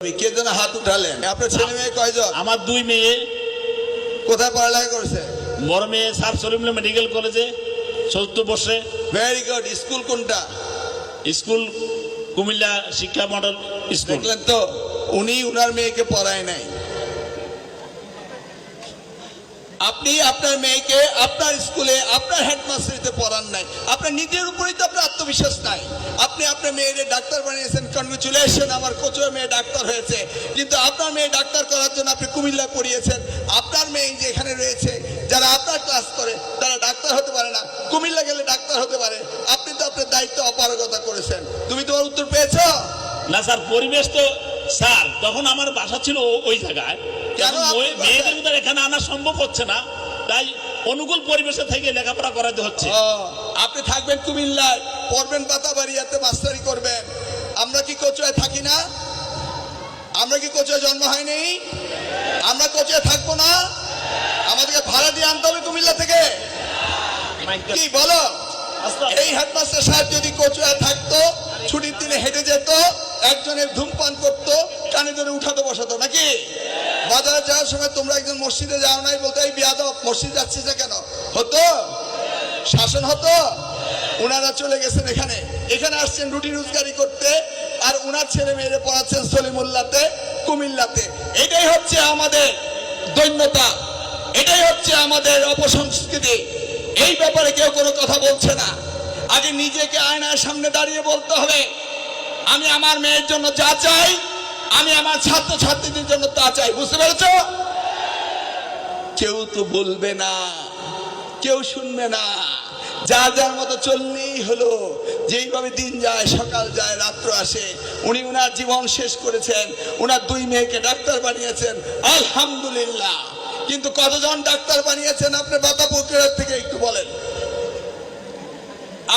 কে যেন হাত উঠালেন? আপনার ছেলে মেয়ে কয়জন? আমার দুই মেয়ে। কোথায় পড়ালেখা করেছে? বড় মেয়ে স্যার সলিমুল্লাহ মেডিকেল কলেজে চতুর্থ বর্ষে। Very good. স্কুল কোনটা? স্কুল কুমিল্লা শিক্ষা মডেল স্কুল। দেখলেন তো, উনি উনার মেয়েকে পড়ায় নাই। আপনি আপনার মেয়েকে আপনার স্কুলে আপনার হেডমাস্টারিতে পড়ান নাই। আপনার নিজের উপরেই তো আপনার আত্মবিশ্বাস নাই। আপনি আপনার মেয়েকে ডাক্তার বানিয়েছেন, কনগ্রেচুলেশন, আমার কোচের মেয়ে ডাক্তার হয়েছে। কিন্তু আপনার মেয়ে ডাক্তার করার জন্য আপনি কুমিল্লা পড়িয়েছেন। আপনার মেয়ে যে এখানে রয়েছে, যারা আপনার ক্লাস করে তারা ডাক্তার হতে পারে না, কুমিল্লা গেলে ডাক্তার হতে পারে। আপনি তো আপনার দায়িত্ব অপারগতা করেছেন। তুমি তোমার উত্তর পেয়েছো? না স্যার, পরিবেশ তো স্যার তখন আমার বাসা ছিল ওই জায়গায়। কেন মেয়েদের ভিতরে এখানে আনা সম্ভব হচ্ছে না, তাই অনুকূল পরিবেশে থেকে লেখাপড়া করাতে হচ্ছে। আপনি থাকবেন কুমিল্লায়, পড়বেন বাতাবাড়িয়াতে, মাস্টারি করবেন। আমরা কি কোচুয়ায় থাকি না? আমরা কি কোচুয়ায় জন্ম হয়নি? আমরা কোচুয়ায় থাকবো না? আমাদেরকে ভাড়া দিয়ে আনতে হবে কুমিল্লা থেকে? কি বলো? এই হেডমাস্টার সাহেব যদি কোচুয়ায় থাকতো, ছুটির দিনে হেঁটে যেত, একজনের ধূমপান করতো, কানে ধরে উঠাতে বসাতো নাকি? বাজারে যাওয়ার সময় তোমরা একজন মসজিদে যাও নাই, বলতো এই বিয়াদব মসজিদ যাচ্ছিস না কেন? হতো? শাসন হতো? উনারা চলে গেছেন এখানে, এখানে আসছেন রুটি রোজগারি করতে, আর উনার ছেলে মেয়েরে পড়াচ্ছেন সলিমুল্লাহতে, কুমিল্লাতে। এটাই হচ্ছে আমাদের দৈন্যতা, এটাই হচ্ছে আমাদের অপসংস্কৃতি। এই ব্যাপারে কেউ কোনো কথা বলছে না। আগে নিজেকে আয়নার সামনে দাঁড়িয়ে বলতে হবে, আমি আমার মেয়ের জন্য যা চাই, আমি আমার ছাত্র ছাত্রীদের জন্য তা চাই। বুঝতে পেরেছ? কেউ তো বলবে না, কেউ শুনবে না, যার যার মতো চললেই হলো। যেইভাবে দিন যায়, সকাল যায়, রাত্র আসে। উনি উনার জীবন শেষ করেছেন, উনার দুই মেয়েকে ডাক্তার বানিয়েছেন, আলহামদুলিল্লাহ। কিন্তু কতজন ডাক্তার বানিয়েছেন আপনার বাতাপুকুরের থেকে একটু বলেন?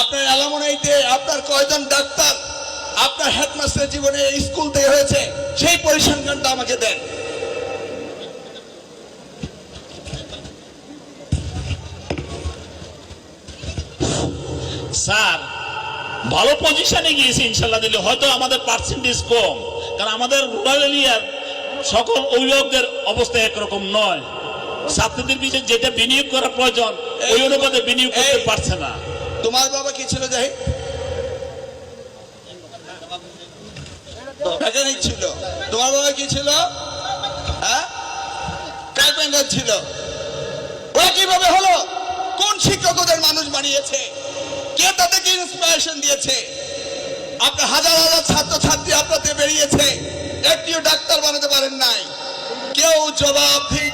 আপনার এলামনাইতে আপনার কয়জন ডাক্তার আপনার হেডমাস্টার জীবনে স্কুল থেকে হয়েছে, সেই পরিসংখ্যানটা আমাকে দেন। স্যার ভালো পজিশনে গিয়েছি ইনশাল্লাহ, দিলে হয়তো আমাদের পার্সেন্টেজ কম, কারণ আমাদের রুরাল এরিয়ার সকল অভিভাবকদের অবস্থা একরকম নয়। ছাত্রদের পিছনে যেটা বিনিয়োগ করা প্রয়োজন ওই অনুপাতে বিনিয়োগ করতে পারছে না। তোমার বাবা কি ছিল? যাই মেকানিক ছিল। তোমার বাবা কি ছিল? হ্যাঁ, কার্পেন্টার ছিল। ওরা কিভাবে হলো? কোন শিক্ষক ওদের মানুষ বানিয়েছে? কে তাদেরকে ইন্সপিরেশন দিয়েছে? আপনার হাজার হাজার ছাত্র ছাত্রী আপনাদের বেরিয়েছে, একটিও ডাক্তার বানাতে পারেন নাই। কেউ জবাবদিহি